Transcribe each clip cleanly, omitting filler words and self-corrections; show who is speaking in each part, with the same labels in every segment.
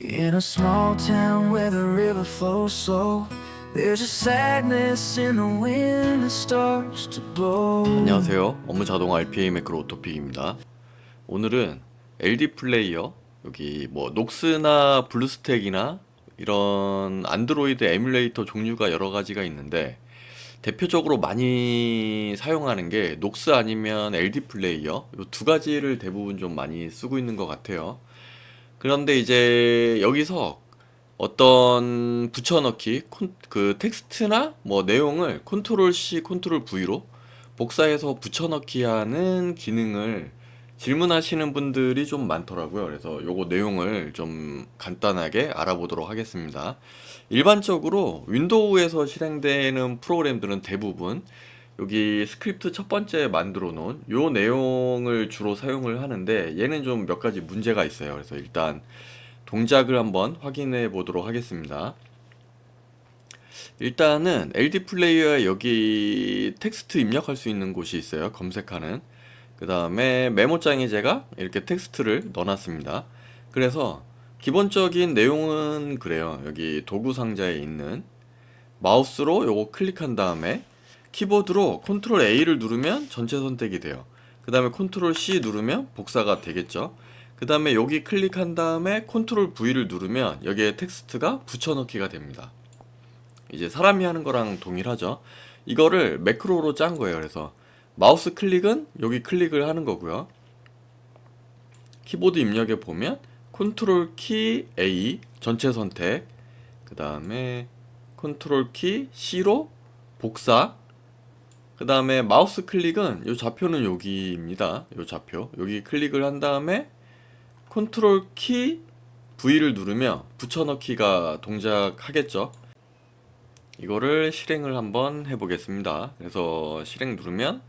Speaker 1: In a small town where the river flows slow, there's a sadness in the wind that starts to blow.
Speaker 2: 안녕하세요. 업무 자동 RPA 매크로 오토픽입니다. 오늘은 LD 플레이어, 여기 뭐 녹스나 블루스택이나 이런 안드로이드 에뮬레이터 종류가 여러 가지가 있는데 대표적으로 많이 사용하는 게 녹스 아니면 LD 플레이어 이 두 가지를 대부분 좀 많이 쓰고 있는 것 같아요. 그런데 이제 여기서 어떤 붙여넣기 그 텍스트나 뭐 내용을 컨트롤 C, 컨트롤 V로 복사해서 붙여넣기 하는 기능을 질문하시는 분들이 좀 많더라고요. 그래서 요거 내용을 좀 간단하게 알아보도록 하겠습니다. 일반적으로 윈도우에서 실행되는 프로그램들은 대부분 여기 스크립트 첫 번째 만들어 놓은 요 내용을 주로 사용을 하는데 얘는 좀 몇 가지 문제가 있어요. 그래서 일단 동작을 한번 확인해 보도록 하겠습니다. 일단은 LD 플레이어에 여기 텍스트 입력할 수 있는 곳이 있어요. 검색하는. 그 다음에 메모장에 제가 이렇게 텍스트를 넣어놨습니다. 그래서 기본적인 내용은 그래요. 여기 도구 상자에 있는 마우스로 요거 클릭한 다음에 키보드로 컨트롤 A를 누르면 전체 선택이 돼요. 그 다음에 컨트롤 C 누르면 복사가 되겠죠. 그 다음에 여기 클릭한 다음에 컨트롤 V를 누르면 여기에 텍스트가 붙여넣기가 됩니다. 이제 사람이 하는 거랑 동일하죠. 이거를 매크로로 짠 거예요. 그래서 마우스 클릭은 여기 클릭을 하는 거고요. 키보드 입력에 보면 컨트롤 키 A 전체 선택, 그 다음에 컨트롤 키 C로 복사, 그 다음에 마우스 클릭은 이 좌표는 여기입니다. 이 좌표 여기 클릭을 한 다음에 컨트롤 키 V를 누르면 붙여넣기가 동작하겠죠. 이거를 실행을 한번 해보겠습니다. 그래서 실행 누르면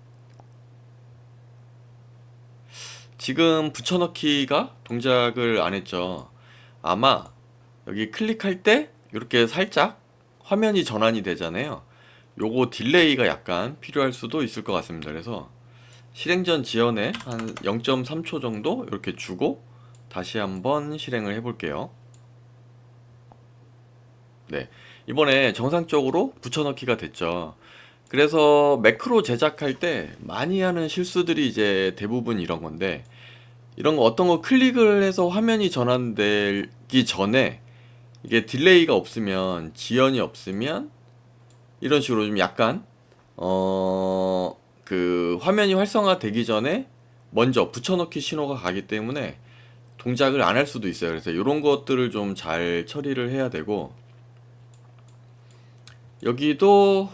Speaker 2: 지금 붙여넣기가 동작을 안 했죠. 아마 여기 클릭할 때 이렇게 살짝 화면이 전환이 되잖아요. 요거 딜레이가 약간 필요할 수도 있을 것 같습니다. 그래서 실행 전 지연에 한 0.3초 정도 이렇게 주고 다시 한번 실행을 해볼게요. 네, 이번에 정상적으로 붙여넣기가 됐죠. 그래서 매크로 제작할 때 많이 하는 실수들이 이제 대부분 이런 건데, 이런 거 어떤 거 클릭을 해서 화면이 전환되기 전에 이게 딜레이가 없으면, 지연이 없으면 이런 식으로 좀 약간 그 화면이 활성화되기 전에 먼저 붙여넣기 신호가 가기 때문에 동작을 안 할 수도 있어요. 그래서 이런 것들을 좀 잘 처리를 해야 되고, 여기도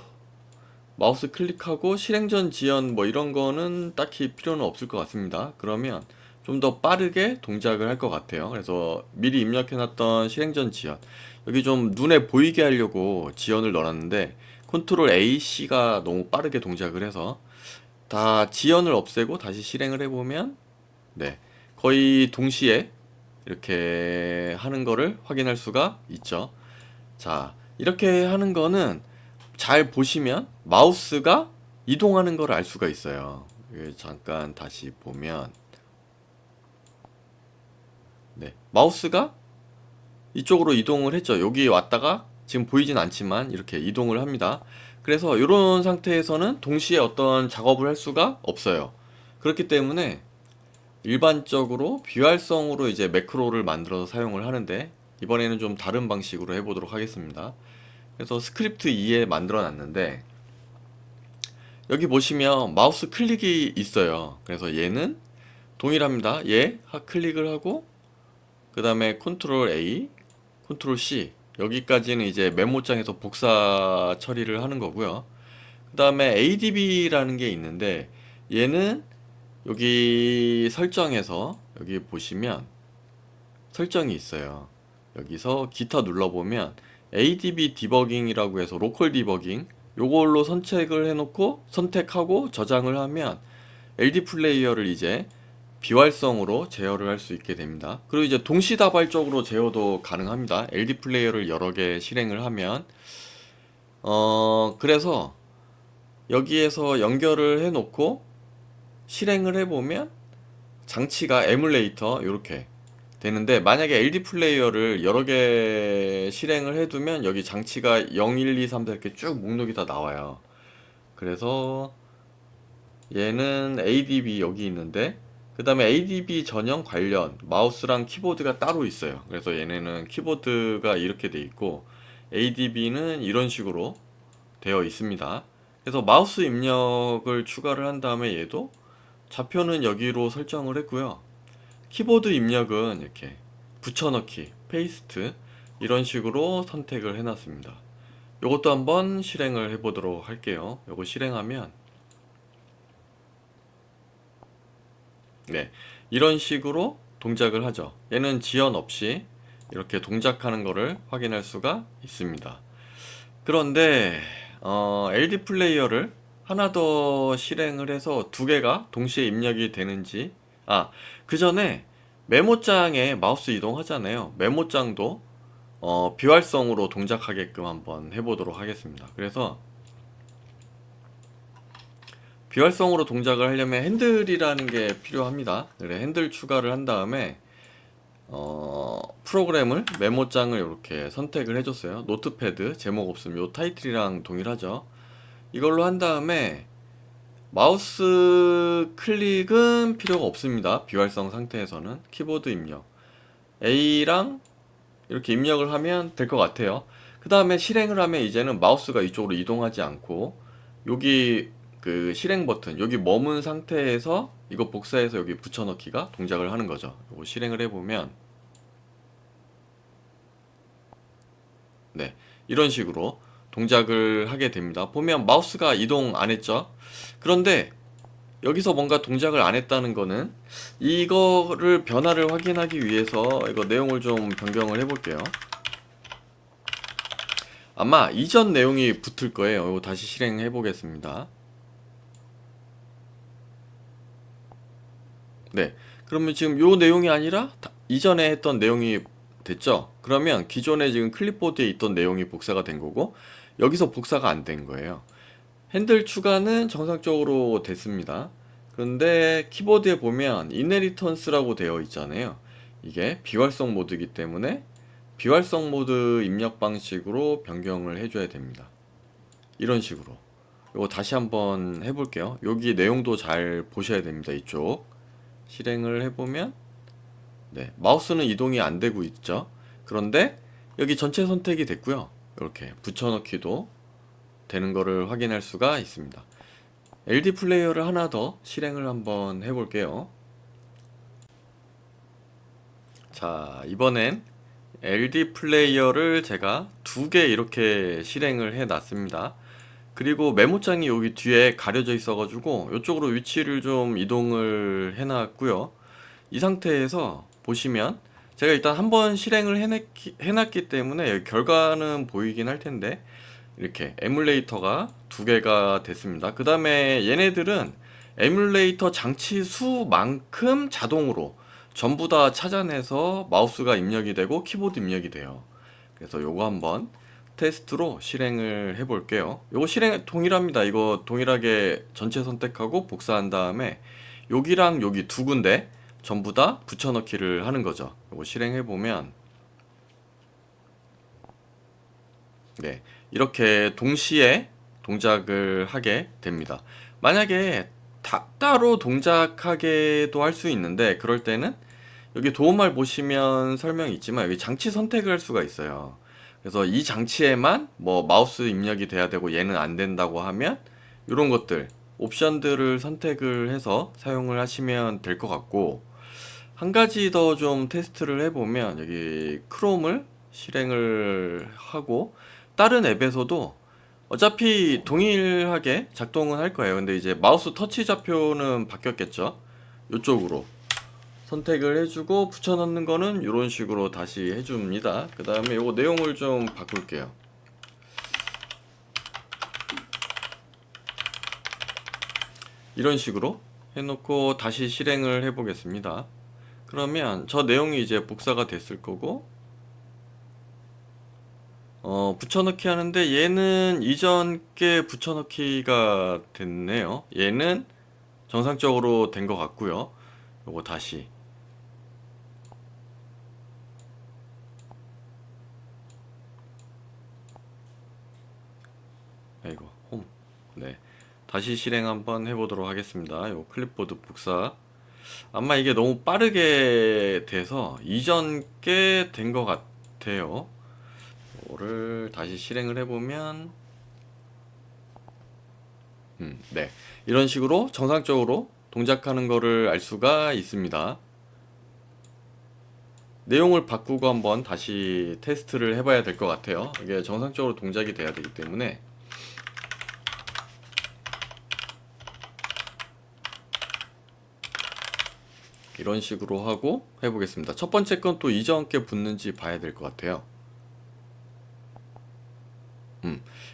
Speaker 2: 마우스 클릭하고 실행 전 지연 뭐 이런 거는 딱히 필요는 없을 것 같습니다. 그러면 좀 더 빠르게 동작을 할 것 같아요. 그래서 미리 입력해놨던 실행 전 지연, 여기 좀 눈에 보이게 하려고 지연을 넣어놨는데 컨트롤 A, C가 너무 빠르게 동작을 해서 다 지연을 없애고 다시 실행을 해보면 네, 거의 동시에 이렇게 하는 거를 확인할 수가 있죠. 자, 이렇게 하는 거는 잘 보시면 마우스가 이동하는 걸 알 수가 있어요. 잠깐 다시 보면 네, 마우스가 이쪽으로 이동을 했죠. 여기 왔다가 지금 보이진 않지만 이렇게 이동을 합니다. 그래서 이런 상태에서는 동시에 어떤 작업을 할 수가 없어요. 그렇기 때문에 일반적으로 비활성으로 이제 매크로를 만들어서 사용을 하는데, 이번에는 좀 다른 방식으로 해보도록 하겠습니다. 그래서 스크립트 2에 만들어 놨는데 여기 보시면 마우스 클릭이 있어요. 그래서 얘는 동일합니다. 얘 클릭을 하고 그 다음에 컨트롤 A, 컨트롤 C, 여기까지는 이제 메모장에서 복사 처리를 하는 거고요. 그 다음에 ADB라는 게 있는데 얘는 여기 설정에서 여기 보시면 설정이 있어요. 여기서 기타 눌러보면 ADB 디버깅이라고 해서 로컬 디버깅, 요걸로 선택을 해놓고 선택하고 저장을 하면 LD 플레이어를 이제 비활성으로 제어를 할 수 있게 됩니다. 그리고 이제 동시다발적으로 제어도 가능합니다. LD 플레이어를 여러 개 실행을 하면 그래서 여기에서 연결을 해놓고 실행을 해보면 장치가 에뮬레이터 이렇게 되는데, 만약에 LD 플레이어를 여러 개 실행을 해두면 여기 장치가 0, 1, 2, 3, 4 이렇게 쭉 목록이 다 나와요. 그래서 얘는 ADB 여기 있는데, 그 다음에 ADB 전용 관련 마우스랑 키보드가 따로 있어요. 그래서 얘네는 키보드가 이렇게 돼 있고 ADB는 이런 식으로 되어 있습니다. 그래서 마우스 입력을 추가를 한 다음에 얘도 좌표는 여기로 설정을 했고요. 키보드 입력은 이렇게 붙여넣기, 페이스트 이런 식으로 선택을 해놨습니다. 이것도 한번 실행을 해보도록 할게요. 요거 실행하면 네, 이런 식으로 동작을 하죠. 얘는 지연 없이 이렇게 동작하는 것을 확인할 수가 있습니다. 그런데 LD 플레이어를 하나 더 실행을 해서 두 개가 동시에 입력이 되는지, 그 전에 메모장에 마우스 이동하잖아요. 메모장도 비활성으로 동작하게끔 한번 해보도록 하겠습니다. 그래서 비활성으로 동작을 하려면 핸들이라는 게 필요합니다. 그래, 핸들 추가를 한 다음에 프로그램을 메모장을 이렇게 선택을 해줬어요. 노트패드 제목 없음 요 타이틀이랑 동일하죠. 이걸로 한 다음에 마우스 클릭은 필요가 없습니다. 비활성 상태에서는 키보드 입력 A랑 이렇게 입력을 하면 될 것 같아요. 그 다음에 실행을 하면 이제는 마우스가 이쪽으로 이동하지 않고 여기 그 실행 버튼 여기 머문 상태에서 이거 복사해서 여기 붙여넣기가 동작을 하는 거죠. 이거 실행을 해보면 네, 이런 식으로 동작을 하게 됩니다. 보면 마우스가 이동 안 했죠. 그런데 여기서 뭔가 동작을 안 했다는 거는 이거를 변화를 확인하기 위해서 이거 내용을 좀 변경을 해볼게요. 아마 이전 내용이 붙을 거예요. 이거 다시 실행해 보겠습니다. 네, 그러면 지금 요 내용이 아니라 이전에 했던 내용이 됐죠? 그러면 기존에 지금 클립보드에 있던 내용이 복사가 된 거고 여기서 복사가 안 된 거예요. 핸들 추가는 정상적으로 됐습니다. 그런데 키보드에 보면 인헤리턴스라고 되어 있잖아요. 이게 비활성 모드이기 때문에 비활성 모드 입력 방식으로 변경을 해줘야 됩니다. 이런 식으로. 이거 다시 한번 해볼게요. 여기 내용도 잘 보셔야 됩니다. 이쪽 실행을 해보면 네, 마우스는 이동이 안 되고 있죠. 그런데 여기 전체 선택이 됐고요. 이렇게 붙여넣기도 되는 거를 확인할 수가 있습니다. LD 플레이어를 하나 더 실행을 한번 해볼게요. 자, 이번엔 LD 플레이어를 제가 두 개 이렇게 실행을 해 놨습니다. 그리고 메모장이 여기 뒤에 가려져 있어 가지고 이쪽으로 위치를 좀 이동을 해 놨고요. 이 상태에서 보시면 제가 일단 한번 실행을 해놨기 때문에 여기 결과는 보이긴 할 텐데 이렇게 에뮬레이터가 두 개가 됐습니다. 그 다음에 얘네들은 에뮬레이터 장치 수만큼 자동으로 전부 다 찾아내서 마우스가 입력이 되고 키보드 입력이 돼요. 그래서 요거 한번 테스트로 실행을 해 볼게요. 요거 실행 동일합니다. 이거 동일하게 전체 선택하고 복사한 다음에 여기랑 여기 두 군데 전부 다 붙여넣기를 하는 거죠. 요거 실행해 보면 네, 이렇게 동시에 동작을 하게 됩니다. 만약에 따로 동작하게도 할 수 있는데 그럴 때는 여기 도움말 보시면 설명이 있지만 여기 장치 선택을 할 수가 있어요. 그래서 이 장치에만 뭐 마우스 입력이 돼야 되고 얘는 안 된다고 하면 이런 것들 옵션들을 선택을 해서 사용을 하시면 될 것 같고 한 가지 더 좀 테스트를 해보면 여기 크롬을 실행을 하고 다른 앱에서도 어차피 동일하게 작동은 할 거예요. 근데 이제 마우스 터치 좌표는 바뀌었겠죠. 이쪽으로 선택을 해주고 붙여넣는 거는 이런 식으로 다시 해줍니다. 그 다음에 요거 내용을 좀 바꿀게요. 이런 식으로 해놓고 다시 실행을 해보겠습니다. 그러면 저 내용이 이제 복사가 됐을 거고 붙여넣기 하는데 얘는 이전 게 붙여넣기가 됐네요. 얘는 정상적으로 된 것 같고요. 요거 다시 아이고 홈. 네, 다시 실행 한번 해보도록 하겠습니다. 요 클립보드 복사. 아마 이게 너무 빠르게 돼서 이전 게 된 것 같아요. 이거를 다시 실행을 해보면 네, 이런 식으로 정상적으로 동작하는 거를 알 수가 있습니다. 내용을 바꾸고 한번 다시 테스트를 해봐야 될 것 같아요. 이게 정상적으로 동작이 돼야 되기 때문에. 이런 식으로 하고 해보겠습니다. 첫 번째 건 또 이전 게 붙는지 봐야 될 것 같아요.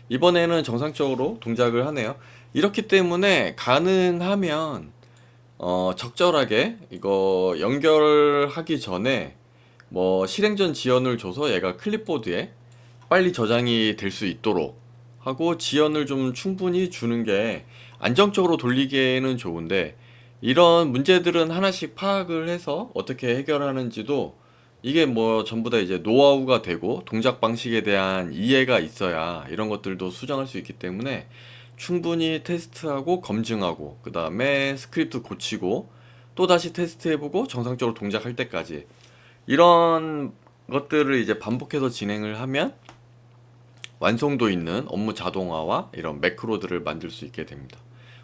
Speaker 2: 이번에는 정상적으로 동작을 하네요. 이렇기 때문에 가능하면 적절하게 이거 연결하기 전에 뭐 실행전 지연을 줘서 얘가 클립보드에 빨리 저장이 될 수 있도록 하고 지연을 좀 충분히 주는 게 안정적으로 돌리기에는 좋은데, 이런 문제들은 하나씩 파악을 해서 어떻게 해결하는지도 이게 뭐 전부 다 이제 노하우가 되고 동작 방식에 대한 이해가 있어야 이런 것들도 수정할 수 있기 때문에 충분히 테스트하고 검증하고 그 다음에 스크립트 고치고 또 다시 테스트해보고 정상적으로 동작할 때까지 이런 것들을 이제 반복해서 진행을 하면 완성도 있는 업무 자동화와 이런 매크로들을 만들 수 있게 됩니다.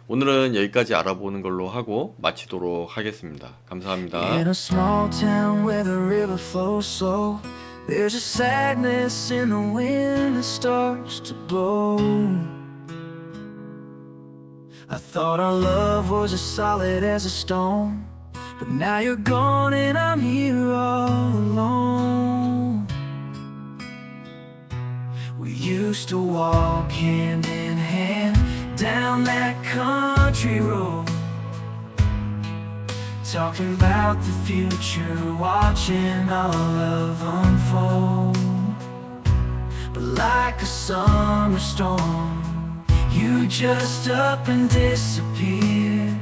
Speaker 2: 오늘은 여기까지 알아보는 걸로 하고 마치도록 하겠습니다. 감사합니다.
Speaker 1: In a small town where the river flows slow, there's a sadness in the wind that starts to blow. I thought our love was as solid as a stone, but now you're gone and I'm here all alone. We used to walk hand in hand down that country road, talking about the future, watching our love unfold. But like a summer storm, you just up and disappeared,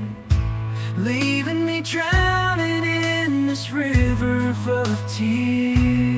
Speaker 1: leaving me drowning in this river full of tears.